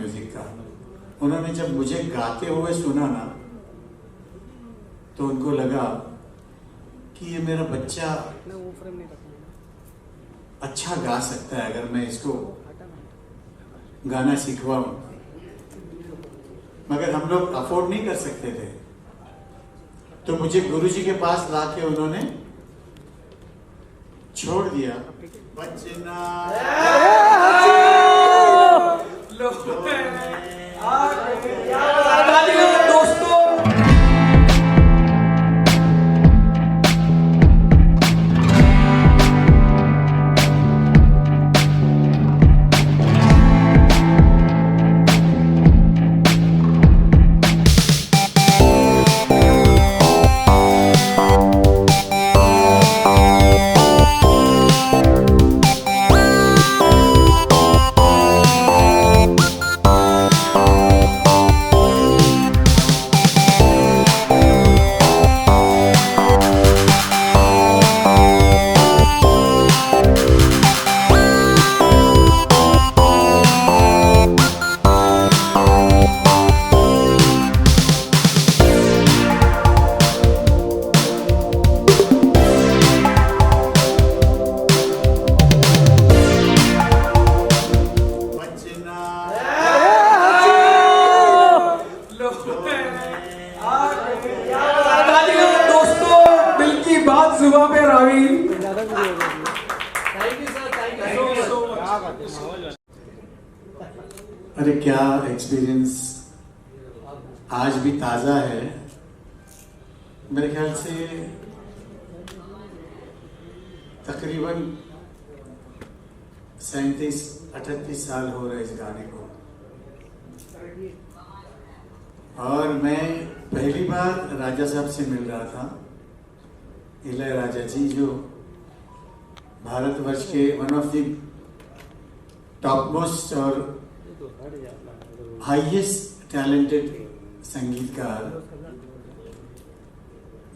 Music का। उन्होंने जब मुझे गाते हुए सुना ना, तो उनको लगा कि ये मेरा बच्चा अच्छा गा सकता है, अगर मैं इसको गाना सिखवाऊं। मगर हम लोग अफोर्ड नहीं कर सकते थे, तो मुझे गुरुजी के पास लाके उन्होंने छोड़ दिया। बचना दोस्तों, दिल की बात जुबां पे रावी। अरे क्या एक्सपीरियंस आज भी ताज़ा है। मेरे ख्याल से तकरीबन 37-38 साल हो रहे इस गाने को। और मैं पहली बार राजा साहब से मिल रहा था, इलैयाराजा जी, जो भारतवर्ष के one of the top most और हाईएस्ट टैलेंटेड संगीतकार,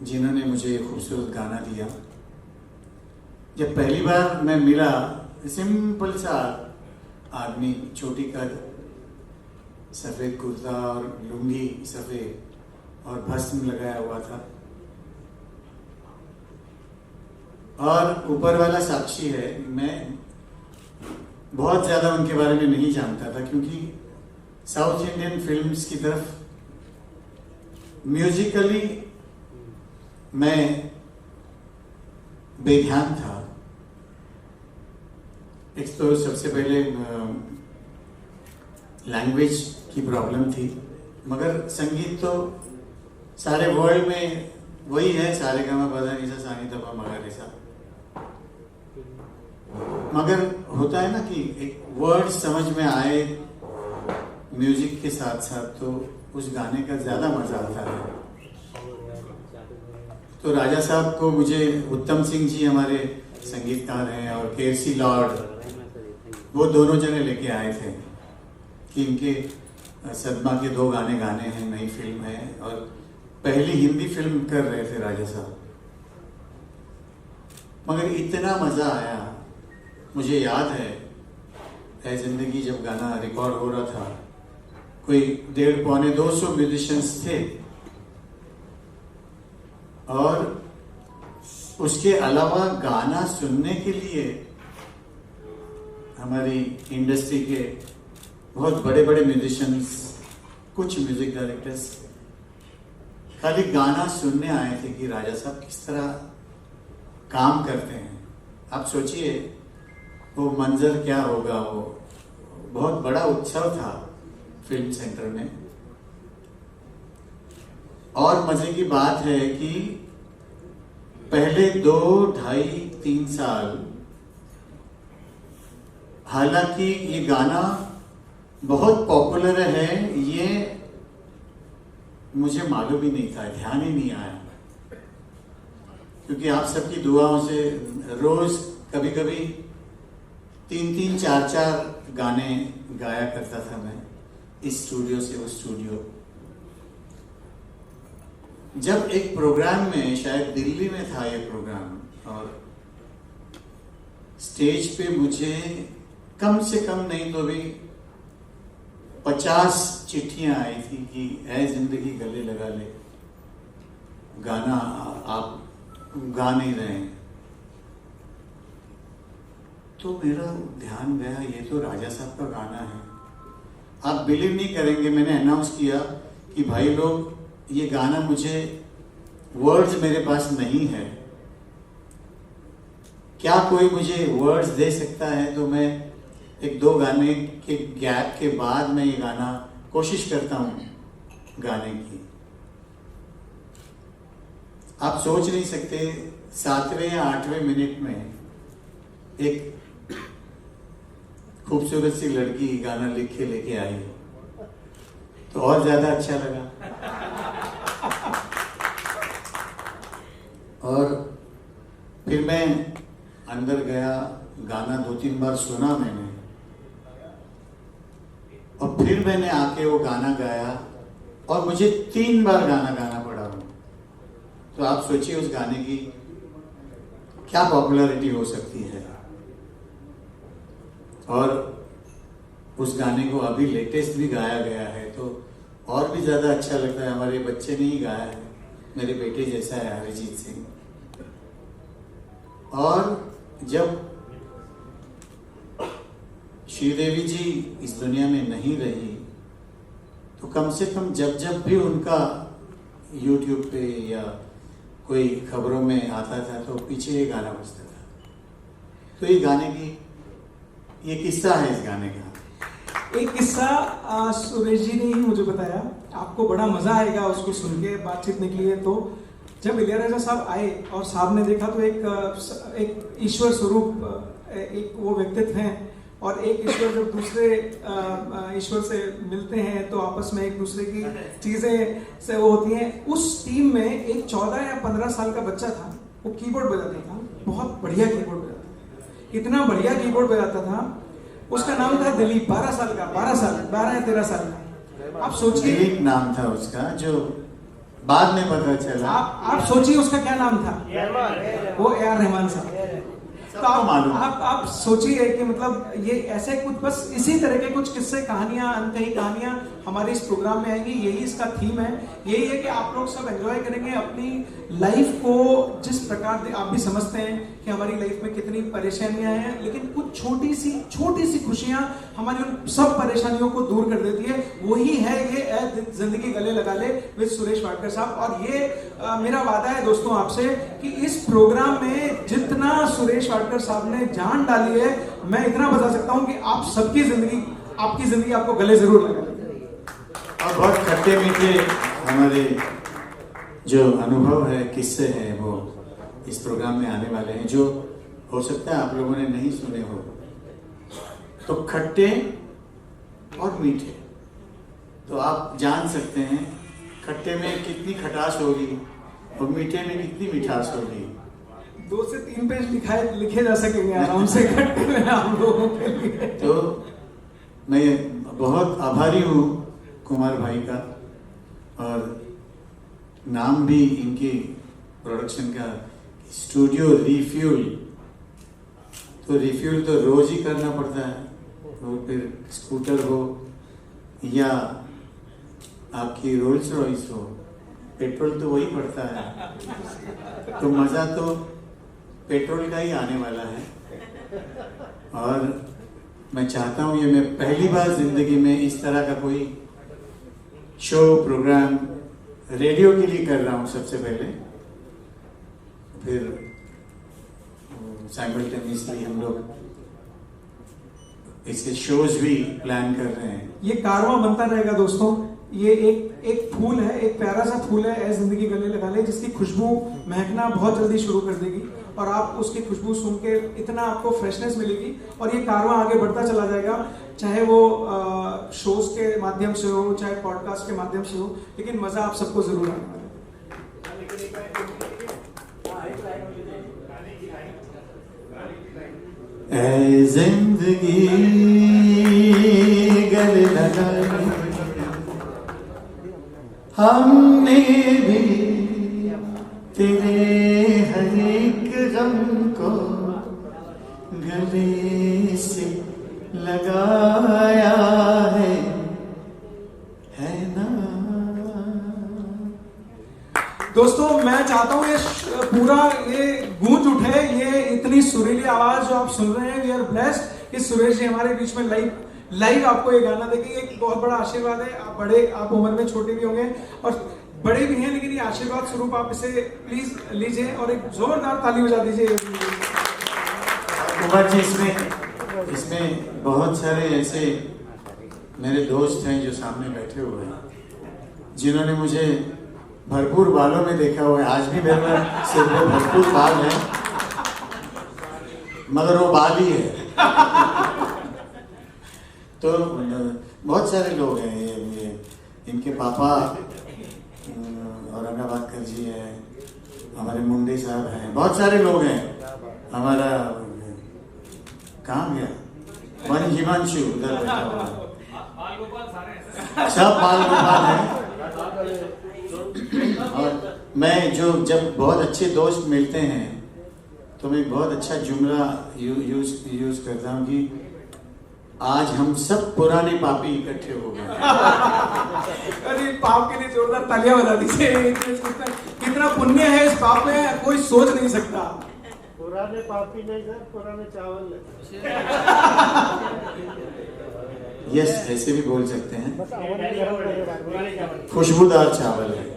जिन्होंने मुझे खूबसूरत गाना दिया। जब पहली बार मैं मिला, सिंपल सा आदमी, छोटी कद, सफ़ेद कुर्ता और लुंगी सफ़ेद और भस्म लगाया हुआ था। और ऊपर वाला साक्षी है, मैं बहुत ज़्यादा उनके बारे में नहीं जानता था, क्योंकि साउथ इंडियन फिल्म्स की तरफ म्यूजिकली मैं बेध्यान था। एक तो सबसे पहले लैंग्वेज की प्रॉब्लम थी, मगर संगीत तो सारे वर्ल्ड में वही है, सारे गामा पधा निसा सानी तपा मगरेसा। मगर होता है ना कि एक वर्ड समझ में आए म्यूजिक के साथ साथ, तो उस गाने का ज़्यादा मज़ा आता है। तो राजा साहब को मुझे उत्तम सिंह जी हमारे संगीतकार हैं और केसी लॉर्ड, वो दोनों जने लेके आए थे कि इनके सदमा के 2 गाने गाने हैं, नई फिल्म है और पहली हिंदी फिल्म कर रहे थे राजा साहब। मगर इतना मज़ा आया, मुझे याद है ऐ जिंदगी जब गाना रिकॉर्ड हो रहा था, कोई 150-200 म्यूजिशियंस थे, और उसके अलावा गाना सुनने के लिए हमारी इंडस्ट्री के बहुत बड़े बड़े म्यूजिशियंस, कुछ म्यूजिक डायरेक्टर्स खाली गाना सुनने आए थे कि राजा साहब किस तरह काम करते हैं। आप सोचिए वो मंजर क्या होगा। वो बहुत बड़ा उत्सव था फिल्म सेंटर में। और मजे की बात है कि पहले 2, 2.5, 3 साल, हालांकि ये गाना बहुत पॉपुलर है, ये मुझे मालूम ही नहीं था, ध्यान ही नहीं आया, क्योंकि आप सबकी दुआओं से रोज कभी कभी 3-3, 4-4 गाने गाया करता था मैं, इस स्टूडियो से उस स्टूडियो। जब एक प्रोग्राम में, शायद दिल्ली में था ये प्रोग्राम, और स्टेज पे मुझे कम से कम नहीं तो भी 50 चिट्ठियां आई थी कि ऐ जिंदगी गले लगा ले, गाना आप गा नहीं रहे हैं। तो मेरा ध्यान गया, ये तो राजा साहब का गाना है। आप बिलीव नहीं करेंगे, मैंने अनाउंस किया कि भाई लोग, ये गाना मुझे वर्ड्स मेरे पास नहीं है, क्या कोई मुझे वर्ड्स दे सकता है? तो मैं 1-2 गाने के गैप के बाद मैं ये गाना कोशिश करता हूं गाने की। आप सोच नहीं सकते 7वें या 8वें मिनट में एक खूबसूरत सी लड़की गाना लिख के लेके आई, तो और ज्यादा अच्छा लगा। और फिर मैं अंदर गया, गाना 2-3 बार सुना मैंने, और फिर मैंने आके वो गाना गाया, और मुझे 3 बार गाना गाना पड़ा। तो आप सोचिए उस गाने की क्या पॉपुलैरिटी हो सकती है। और उस गाने को अभी लेटेस्ट भी गाया गया है, तो और भी ज्यादा अच्छा लगता है। हमारे बच्चे ने ही गाया है, मेरे बेटे जैसा है अरिजीत सिंह। और जब श्रीदेवी जी इस दुनिया में नहीं रही, तो कम से कम जब भी उनका YouTube पे या कोई खबरों में आता था, तो पीछे ये गाना बजता था। तो ये गाने की, ये किस्सा है इस गाने का। एक किस्सा सुरेश जी ने ही मुझे बताया, आपको बड़ा मजा आएगा उसको सुन के, बातचीत निकली है। तो जब इलियाराजा साहब आए और साहब ने देखा, तो एक ईश्वर स्वरूप एक वो व्यक्तित्व हैं, और एक ईश्वर जब दूसरे ईश्वर से मिलते हैं तो आपस में एक दूसरे की चीजें से वो होती हैं। उस टीम में एक 14 या 15 साल का बच्चा था, वो कीबोर्ड बजाता था, बहुत बढ़िया कीबोर्ड बजाता था, इतना बढ़िया कीबोर्ड बजाता था। उसका नाम था दिलीप, 12 साल का, 12 या 13 साल का। आप सोचिए, दिलीप नाम था उसका, जो बाद में पता चला। आप सोचिए उसका क्या नाम था, वो ए आर रहमान साहब। तो आप सोचिए कि मतलब ये ऐसे कुछ, बस इसी तरह के कुछ किस्से, कहानियां, अनकही कहानियां हमारे इस प्रोग्राम में आएंगी। यही इसका थीम है, यही है कि आप लोग सब एंजॉय करेंगे अपनी लाइफ को। जिस प्रकार आप भी समझते हैं कि हमारी लाइफ में कितनी परेशानियां हैं, लेकिन कुछ छोटी सी खुशियां हमारी उन सब परेशानियों को दूर कर देती है। वही है ये जिंदगी गले लगा ले विद सुरेश वाडकर साहब। और ये मेरा वादा है दोस्तों आपसे कि इस प्रोग्राम में जितना सुरेश वाडकर साहब ने जान डाली है, मैं इतना बता सकता हूं कि आप सबकी जिंदगी, आपकी जिंदगी आपको गले जरूर लगा। और बहुत खट्टे मीठे हमारे जो अनुभव है, किस्से हैं, वो इस प्रोग्राम में आने वाले हैं, जो हो सकता है आप लोगों ने नहीं सुने हो। तो खट्टे और मीठे, तो आप जान सकते हैं खट्टे में कितनी खटास होगी और मीठे में कितनी मिठास होगी। 2 से 3 पेज लिखे जा सकेंगे आराम से खट्टे में आप लोगों के लिए। तो मैं बहुत आभारी हूँ कुमार भाई का, और नाम भी इनकी प्रोडक्शन का स्टूडियो रिफ्यूल। तो रिफ्यूल तो रोज ही करना पड़ता है, तो फिर स्कूटर हो या आपकी रोल्स रॉयस हो, पेट्रोल तो वही पड़ता है। तो मजा तो पेट्रोल का ही आने वाला है। और मैं चाहता हूँ, ये मैं पहली बार जिंदगी में इस तरह का कोई शो प्रोग्राम रेडियो के लिए कर रहा हूँ सबसे पहले। फिर साइमल्टेनियसली हम लोग इसके शोज भी प्लान कर रहे हैं। ये कारवां बनता रहेगा दोस्तों। ये एक फूल है, एक प्यारा सा फूल है, ऐ जिंदगी गले लगा ले, जिसकी खुशबू महकना बहुत जल्दी शुरू कर देगी, और आप उसकी खुशबू सूंघ के इतना आपको फ्रेशनेस मिलेगी, और ये कारवां आगे बढ़ता चला जाएगा, चाहे वो शोज के माध्यम से हो, चाहे पॉडकास्ट के माध्यम से हो, लेकिन मजा आप सबको जरूर आने वाला है। ऐ जिंदगी गले लगा ले, हमने भी तेरे हर एक गम को गले से लगाया है, दोस्तों मैं चाहता हूँ ये पूरा ये गूंज उठे, ये इतनी सुरीली आवाज जो आप सुन रहे हैं, वी आर ब्लेस्ड कि सुरेश जी हमारे बीच में लाइव आपको ये गाना देंगे। एक बहुत बड़ा आशीर्वाद है। आप उम्र में छोटे भी होंगे और बड़े भी हैं, लेकिन ये आशीर्वाद स्वरूप आप इसे प्लीज लीजिए और एक जोरदार ताली बजा दीजिए। कुमार जी, इसमें बहुत सारे ऐसे मेरे दोस्त हैं जो सामने बैठे हुए हैं, जिन्होंने मुझे भरपूर बालों में देखा हुआ है। आज भी मेरे में सिर पे भरपूर बाल है, मगर वो बाल ही है। तो बहुत सारे लोग हैं, ये इनके पापा औरंगाबाद जी हैं, हमारे मुंडे साहब हैं, बहुत सारे लोग हैं। हमारा कहाँ गया वन हिमांशु उधर बैठा हुआ है, सब बाल गोपाल हैं। और मैं जब बहुत अच्छे दोस्त मिलते हैं तो मैं बहुत अच्छा जुमला यूज करता हूँ कि आज हम सब पुराने पापी इकट्ठे हो गए। अरे पाप के लिए जोरदार तालियां बजा दीजिए। कितना पुण्य है इस पाप में, कोई सोच नहीं सकता। पुराने पापी नहीं सर, पुराने चावल। यस, ऐसे भी बोल सकते हैं, खुशबूदार चावल है।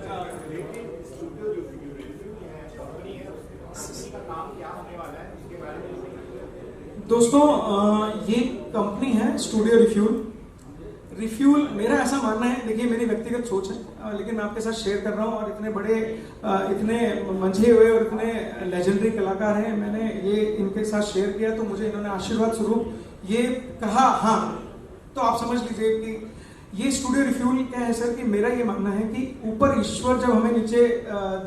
दोस्तों ये कंपनी है स्टूडियो रिफ्यूल। मेरा ऐसा मानना है, देखिए मेरी व्यक्तिगत सोच है, लेकिन मैं आपके साथ शेयर कर रहा हूँ। और इतने बड़े इतने मंझे हुए और इतने लेजेंडरी कलाकार हैं, मैंने ये इनके साथ शेयर किया तो मुझे इन्होंने आशीर्वाद स्वरूप ये कहा। हाँ, तो आप समझ लीजिए कि ये स्टूडियो रिफ्यूल क्या है सर, कि मेरा ये मानना है कि ऊपर ईश्वर जब हमें नीचे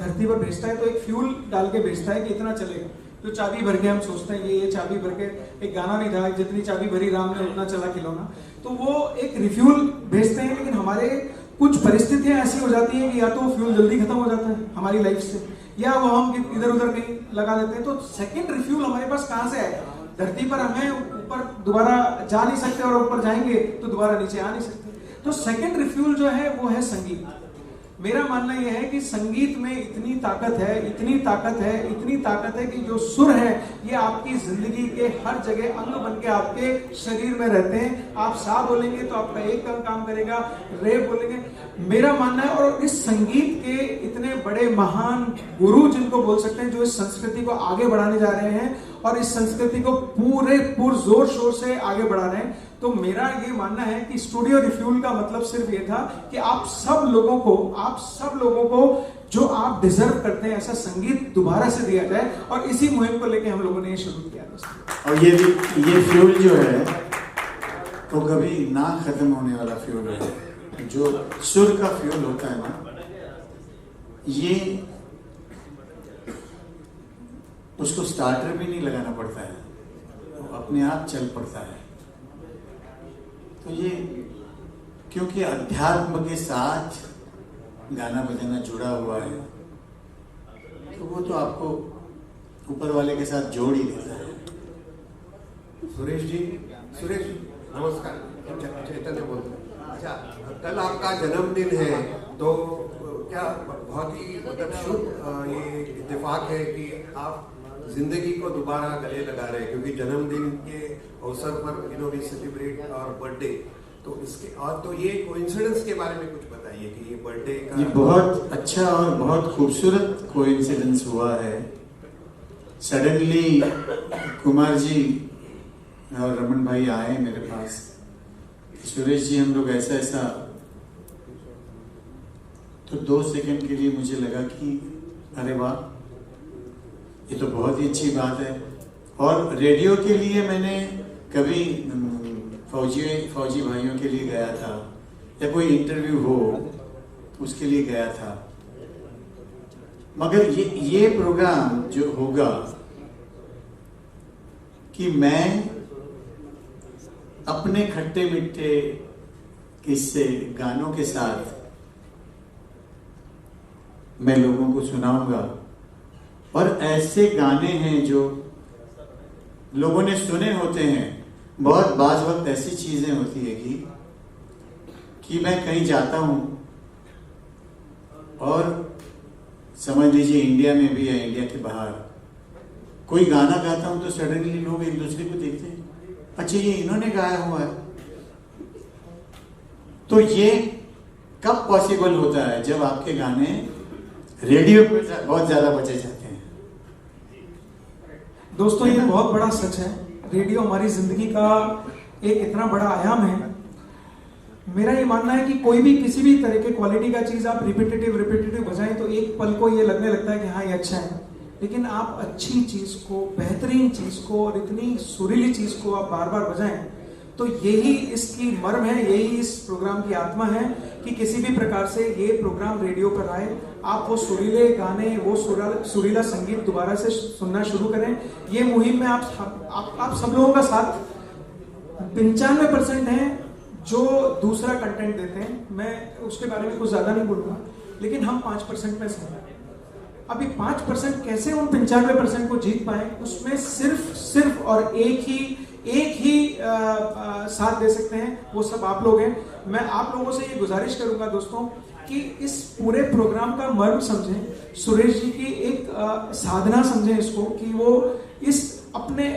धरती पर भेजता है तो एक फ्यूल डाल के भेजता है कि इतना चलेगा। जो चाबी भर के हम सोचते हैं कि ये चाबी भर के, एक गाना नहीं था, जितनी चाबी भरी राम ने उतना चला खिलौना, तो वो एक रिफ्यूल भेजते हैं। लेकिन हमारे कुछ परिस्थितियां ऐसी हो जाती हैं कि या तो वो फ्यूल जल्दी खत्म हो जाता है हमारी लाइफ से, या वो हम इधर उधर कहीं लगा देते हैं। तो सेकंड रिफ्यूल हमारे पास कहाँ से आएगा? धरती पर हमें ऊपर दोबारा जा नहीं सकते और ऊपर जाएंगे तो दोबारा नीचे आ नहीं सकते। तो सेकंड रिफ्यूल जो है वो है संगीत। मेरा मानना यह है कि संगीत में इतनी ताकत है कि जो सुर है ये आपकी जिंदगी के हर जगह अंग बन के आपके शरीर में रहते हैं। आप सा बोलेंगे तो आपका एक अंग काम करेगा, रे बोलेंगे। मेरा मानना है, और इस संगीत के इतने बड़े महान गुरु जिनको बोल सकते हैं, जो इस संस्कृति को आगे बढ़ाने जा रहे हैं और इस संस्कृति को पूरे जोर शोर से आगे बढ़ा रहे हैं। तो मेरा ये मानना है कि स्टूडियो रिफ्यूल का मतलब सिर्फ ये था कि आप सब लोगों को जो आप डिजर्व करते हैं ऐसा संगीत दोबारा से दिया जाए, और इसी मुहिम को लेके हम लोगों ने ये शुरू किया दोस्तों। और ये फ्यूल जो है वो कभी ना खत्म होने वाला फ्यूल है। जो सुर का फ्यूल होता है ना, ये उसको स्टार्टर भी नहीं लगाना पड़ता है, वो अपने आप चल पड़ता है। तो ये क्योंकि अध्यात्म के साथ गाना बजाना जुड़ा हुआ है, तो वो तो आपको ऊपर वाले के साथ जोड़ ही देता है। सुरेश जी नमस्कार, चैतन्य बोलते हैं। अच्छा, कल आपका जन्मदिन है, तो क्या बहुत ही मतलब शुभ ये इत्तेफाक है कि आप जिंदगी को दोबारा गले लगा रहे हैं, क्योंकि जन्मदिन के अवसर पर वी सेलिब्रेट और बर्थडे, तो इसके और तो ये कोइंसिडेंस के बारे में कुछ बताइए कि ये बर्थडे का। ये बहुत अच्छा और बहुत खूबसूरत कोइंसिडेंस हुआ है। सडनली कुमार जी और रमन भाई आए मेरे पास, सुरेश जी हम लोग ऐसा, तो 2 सेकंड के लिए मुझे लगा कि अरे वाह, ये तो बहुत ही अच्छी बात है। और रेडियो के लिए मैंने कभी फौजी भाइयों के लिए गया था, या कोई इंटरव्यू हो उसके लिए गया था, मगर ये प्रोग्राम जो होगा कि मैं अपने खट्टे मीठे किस्से गानों के साथ मैं लोगों को सुनाऊंगा। और ऐसे गाने हैं जो लोगों ने सुने होते हैं। बहुत बाज़ वक्त ऐसी चीजें होती है कि मैं कहीं जाता हूं और समझ लीजिए इंडिया में भी या इंडिया के बाहर कोई गाना गाता हूं तो सडनली लोग एक दूसरे को देखते हैं, अच्छा ये इन्होंने गाया हुआ है। तो ये कब पॉसिबल होता है? जब आपके गाने रेडियो पर बहुत ज्यादा बचे जाते हैं। दोस्तों ये बहुत बड़ा सच है, रेडियो हमारी जिंदगी का एक इतना बड़ा आयाम है। मेरा ये मानना है कि कोई भी किसी भी तरह के क्वालिटी का चीज आप रिपीटेटिव बजाएं तो एक पल को ये लगने लगता है कि हाँ ये अच्छा है, लेकिन आप अच्छी चीज को, बेहतरीन चीज को और इतनी सुरीली चीज को आप बार बार बजाएं तो यही इसकी मर्म है, यही इस प्रोग्राम की आत्मा है कि किसी भी प्रकार से ये प्रोग्राम रेडियो पर आए, आप वो सुरीले गाने, वो सुरीला संगीत दोबारा से सुनना शुरू करें। ये मुहिम में आप सब लोगों का साथ 95% है जो दूसरा कंटेंट देते हैं, मैं उसके बारे में कुछ ज्यादा नहीं बोलूंगा, लेकिन हम 5% में से हैं। अभी 5% कैसे उन 95% को जीत पाए, उसमें सिर्फ और एक ही साथ दे सकते हैं, वो सब आप लोग हैं। मैं आप लोगों से ये गुजारिश करूंगा दोस्तों कि इस पूरे प्रोग्राम का मर्म समझें, सुरेश जी की एक साधना समझें इसको, कि वो इस अपने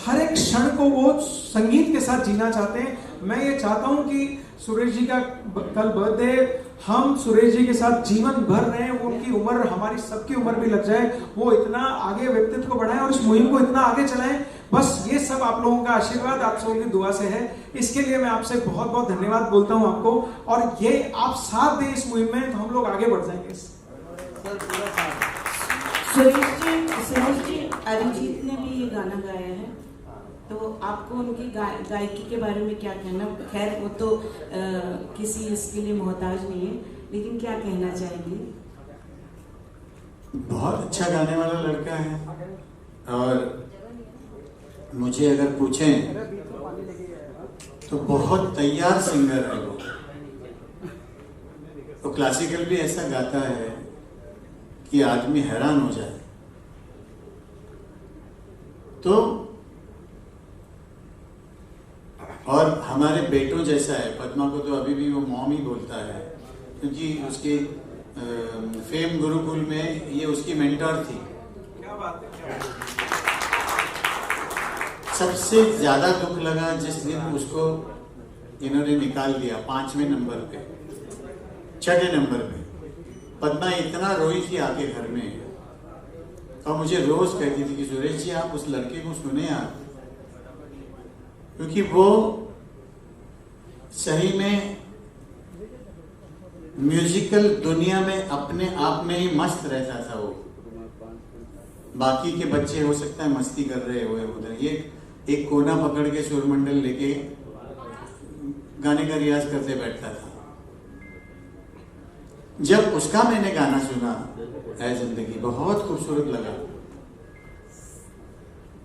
हर एक क्षण को वो संगीत के साथ जीना चाहते हैं। मैं ये चाहता हूं कि सुरेश जी का कल बर्थडे, हम सुरेश जी के साथ जीवन भर रहे हैं, उनकी उम्र, हमारी सबकी उम्र भी लग जाए, वो इतना आगे व्यक्तित्व को बढ़ाएं और इस मुहिम को इतना आगे चलाएं। बस ये सब आप लोगों का आशीर्वाद, आप सबों की दुआ से है। इसके लिए मैं आपसे बहुत बहुत धन्यवाद बोलता हूं आपको, और ये आप साथ दें इस मुहिम में तो हम लोग आगे बढ़ जाएंगे। सुरेश जी अरिजीत ने भी ये गाना गाया है, तो आपको उनकी गायकी के बारे में क्या कहना? खैर वो तो किसी इसके लिए मोहताज नहीं है, लेकिन क्या कहना चाहेंगे? बहुत अच्छा गाने वाला लड़का है, और मुझे अगर पूछें तो बहुत तैयार सिंगर है वो। तो क्लासिकल भी ऐसा गाता है कि आदमी हैरान हो जाए। तो और हमारे बेटों जैसा है, पद्मा को तो अभी भी वो मॉम ही बोलता है, क्योंकि उसके फेम गुरुकुल में ये उसकी मेंटर थी। क्या बात है। सबसे ज्यादा दुख लगा जिस दिन उसको इन्होंने निकाल दिया 5वें नंबर पे, 6ठे नंबर पे। पद्मा इतना रोई थी आके घर में, और मुझे रोज कहती थी कि सुरेश जी आप उस लड़के को सुने आप, क्योंकि वो सही में म्यूजिकल दुनिया में अपने आप में ही मस्त रहता था। वो बाकी के बच्चे हो सकता है मस्ती कर रहे हुए उधर, ये एक कोना पकड़ के सुरमंडल लेके गाने का रियाज करते बैठता था। जब उसका मैंने गाना सुना है जिंदगी, बहुत खूबसूरत लगा।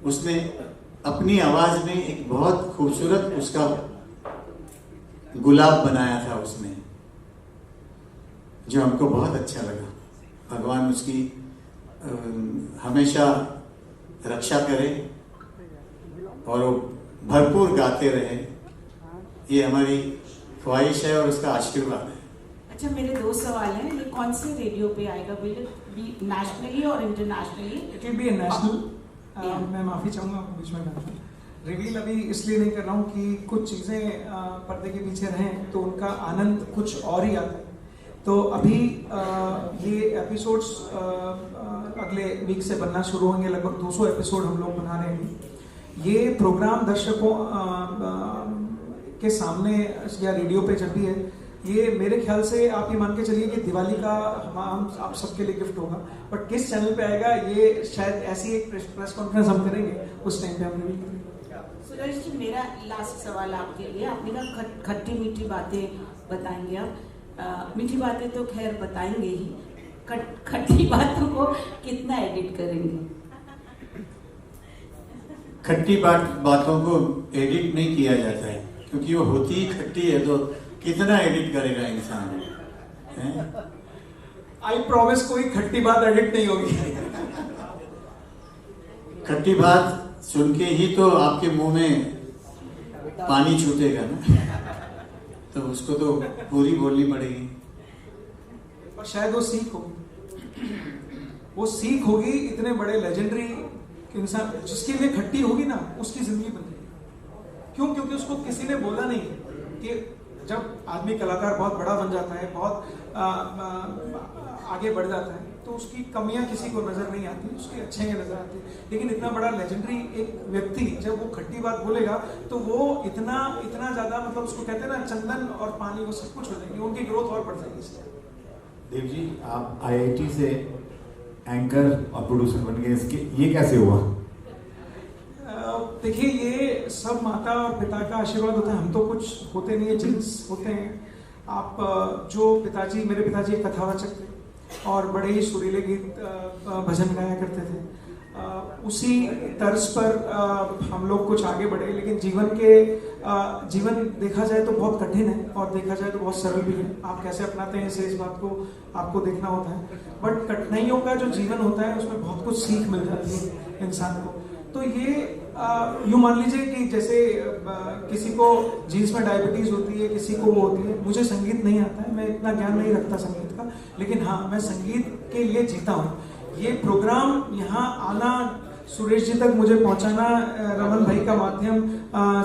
उसने अपनी आवाज में एक बहुत खूबसूरत उसका गुलाब बनाया था उसने, जो हमको बहुत अच्छा लगा। भगवान उसकी हमेशा रक्षा करे और वो भरपूर गाते रहे, ये हमारी ख्वाहिश है और उसका आशीर्वाद है। अच्छा, मेरे 2 सवाल हैं। ये कौन से रेडियो पे आएगा? विल इट बी नेशनली और internationally? It will be national. मैं माफी चाहूंगा आपको बीच में डालना। रिवील अभी इसलिए नहीं कर रहा हूँ कि कुछ चीजें पर्दे के पीछे रहें तो उनका आनंद कुछ और ही आता है। तो अभी ये एपिसोड्स अगले वीक से बनना शुरू होंगे, लगभग 200 एपिसोड हम लोग बना रहे हैं। ये प्रोग्राम दर्शकों के सामने या रेडियो पे जब भी है, ये मेरे ख्याल से आप ये मान के चलिए कि दिवाली का हम आप सबके लिए गिफ्ट होगा। बट किस चैनल पे आएगा ये शायद ऐसी एक प्रेस कॉन्फ्रेंस हम करेंगे, उस टाइम पे हम रिवील करेंगे। सुरेश जी, मेरा लास्ट सवाल आपके लिए। आपने कहा खट्टी मीठी बातें बताएंगे आप। मीठी बातें तो खैर बताएंगे ही, खट्टी बातों को कितना एडिट करेंगे? खट्टी बातों को एडिट नहीं किया जाता है, क्योंकि वो होती ही खट्टी है, तो कितना एडिट करेगा इंसान? आई प्रॉमिस कोई खट्टी बात एडिट नहीं होगी। खट्टी बात सुन के ही तो आपके मुंह में पानी छूटेगा ना, तो उसको तो पूरी बोलनी पड़ेगी। और शायद वो सीख हो। वो सीख होगी इतने बड़े लेजेंडरी इंसान, जिसके लिए खट्टी होगी ना उसकी जिंदगी बन जाएगी। क्यों? क्योंकि उसको किसी ने बोला नहीं कि जब आदमी कलाकार बहुत बड़ा बन जाता है, बहुत आगे बढ़ जाता है, तो उसकी कमियां किसी को नजर नहीं आती, उसकी अच्छाइयां नजर आती। लेकिन इतना बड़ा लेजेंडरी एक व्यक्ति जब वो खट्टी बात बोलेगा तो वो इतना ज्यादा, मतलब उसको कहते हैं ना चंदन और पानी, वो सब कुछ हो जाएगी, उनकी ग्रोथ और बढ़ जाएगी इससे। देव जी, आप IIT से एंकर और प्रोड्यूसर बन गए, इसके ये कैसे हुआ? देखिए, ये सब माता और पिता का आशीर्वाद होता है, हम तो कुछ होते नहीं है, जीन्स होते हैं। आप जो मेरे पिताजी एक कथावाचक थे और बड़े ही सुरीले गीत भजन गाया करते थे, उसी तर्ज पर हम लोग कुछ आगे बढ़े। लेकिन जीवन देखा जाए तो बहुत कठिन है और देखा जाए तो बहुत सरल भी है। आप कैसे अपनाते हैं इस बात को आपको देखना होता है। बट कठिनाइयों का जो जीवन होता है उसमें बहुत कुछ सीख मिल जाती है इंसान को। तो ये यूँ मान लीजिए कि जैसे किसी को जीन्स में डायबिटीज होती है, किसी को वो होती है। मुझे संगीत नहीं आता है, मैं इतना ज्ञान नहीं रखता संगीत का, लेकिन हाँ, मैं संगीत के लिए जीता हूँ। ये प्रोग्राम यहाँ आना, सुरेश जी तक मुझे पहुँचाना, रमन भाई का माध्यम,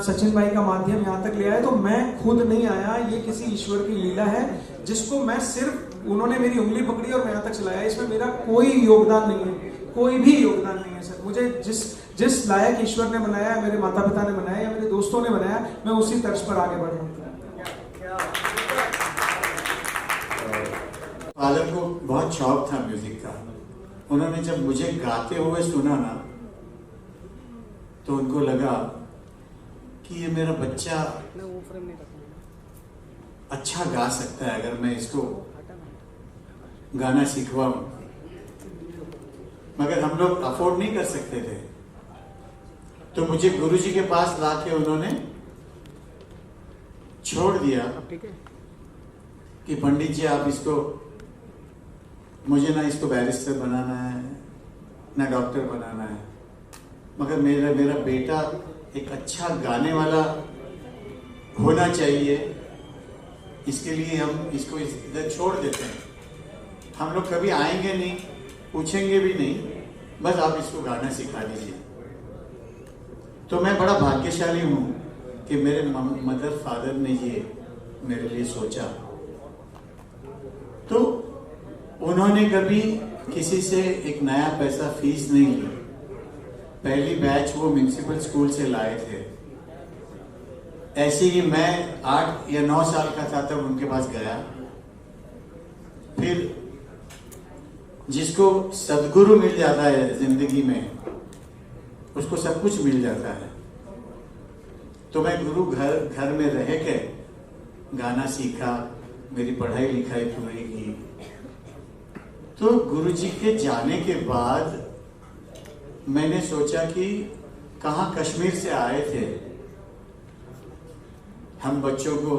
सचिन भाई का माध्यम यहाँ तक ले आया, तो मैं खुद नहीं आया। ये किसी ईश्वर की लीला है जिसको मैं सिर्फ, उन्होंने मेरी उंगली पकड़ी और मैं यहाँ तक चलाया। इसमें मेरा कोई योगदान नहीं है, कोई भी योगदान नहीं है सर। मुझे जिस लायक ईश्वर ने बनाया, मेरे माता पिता ने बनाया या मेरे दोस्तों ने बनाया, मैं उसी तर्ज पर आगे बढ़ रहा हूँ। फादर को बहुत शौक था म्यूजिक का। उन्होंने जब मुझे गाते हुए सुना ना, तो उनको लगा कि ये मेरा बच्चा अच्छा गा सकता है अगर मैं इसको गाना सिखवाऊं। मगर हम लोग अफोर्ड नहीं कर सकते थे, तो मुझे गुरुजी के पास लाके उन्होंने छोड़ दिया कि पंडित जी आप इसको, मुझे ना इसको बैरिस्टर बनाना है ना डॉक्टर बनाना है, मगर मेरा बेटा एक अच्छा गाने वाला होना चाहिए, इसके लिए हम इसको इधर छोड़ देते हैं। हम लोग कभी आएंगे नहीं, पूछेंगे भी नहीं, बस आप इसको गाना सिखा दीजिए। तो मैं बड़ा भाग्यशाली हूँ कि मेरे मदर फादर ने ये मेरे लिए सोचा। तो उन्होंने कभी किसी से एक नया पैसा फीस नहीं ली। पहली बैच वो म्यूनिसिपल स्कूल से लाए थे। ऐसे ही मैं 8 या 9 साल का था तब उनके पास गया। फिर जिसको सदगुरु मिल जाता है जिंदगी में, उसको सब कुछ मिल जाता है। तो मैं गुरु घर में रह के गाना सीखा, मेरी पढ़ाई लिखाई पूरी की। तो गुरुजी के जाने के बाद मैंने सोचा कि कहाँ कश्मीर से आए थे हम, बच्चों को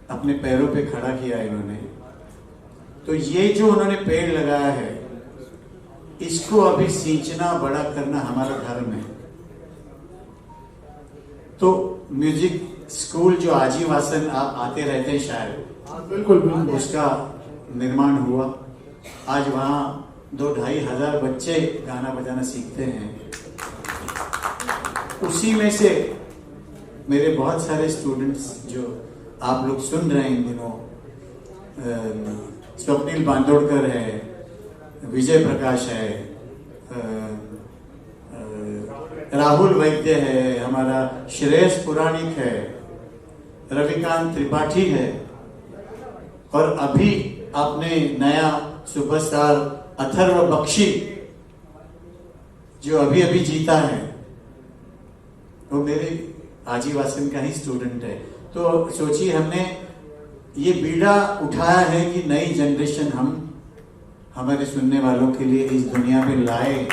अपने पैरों पे खड़ा किया इन्होंने। तो ये जो उन्होंने पेड़ लगाया है, इसको अभी सींचना, बड़ा करना हमारा धर्म है। तो म्यूजिक स्कूल जो आजीवासन आप आते रहते हैं शायद, बिल्कुल उसका निर्माण हुआ। आज वहाँ 2-2.5 हजार बच्चे गाना बजाना सीखते हैं। उसी में से मेरे बहुत सारे स्टूडेंट्स जो आप लोग सुन रहे हैं इन दिनों, स्वप्निल बांदोड़कर है, विजय प्रकाश है, राहुल वैद्य है, हमारा श्रेयस पुराणिक है, रविकांत त्रिपाठी है, और अभी आपने नया सुपरस्टार अथर्व बख्शी जो अभी अभी जीता है, वो मेरे आजीवासन का ही स्टूडेंट है। तो सोचिए, हमने ये बीड़ा उठाया है कि नई जनरेशन हम हमारे सुनने वालों के लिए इस दुनिया में लाए।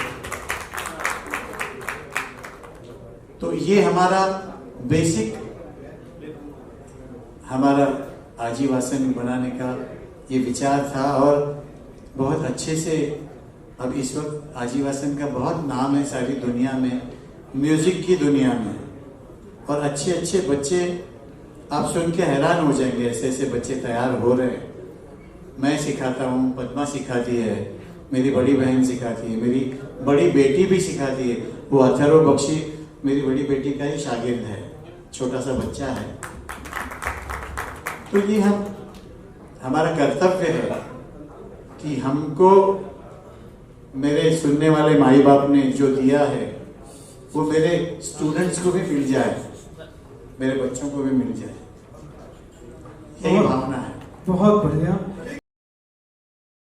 तो ये हमारा बेसिक, हमारा आजीवासन बनाने का ये विचार था। और बहुत अच्छे से अब इस वक्त आजीवासन का बहुत नाम है सारी दुनिया में, म्यूजिक की दुनिया में। और अच्छे अच्छे बच्चे आप सुन के हैरान हो जाएंगे, ऐसे ऐसे बच्चे तैयार हो रहे हैं। मैं सिखाता हूँ, पद्मा सिखाती है, मेरी बड़ी बहन सिखाती है, मेरी बड़ी बेटी भी सिखाती है। वो अथर्व बख्शी मेरी बड़ी बेटी का ही शागिर्द है, छोटा सा बच्चा है। तो ये हमारा कर्तव्य है कि हमको मेरे सुनने वाले माई बाप ने जो दिया है वो मेरे स्टूडेंट्स को भी मिल जाए, मेरे बच्चों को भी मिल जाए, यही भावना है। बहुत बढ़िया।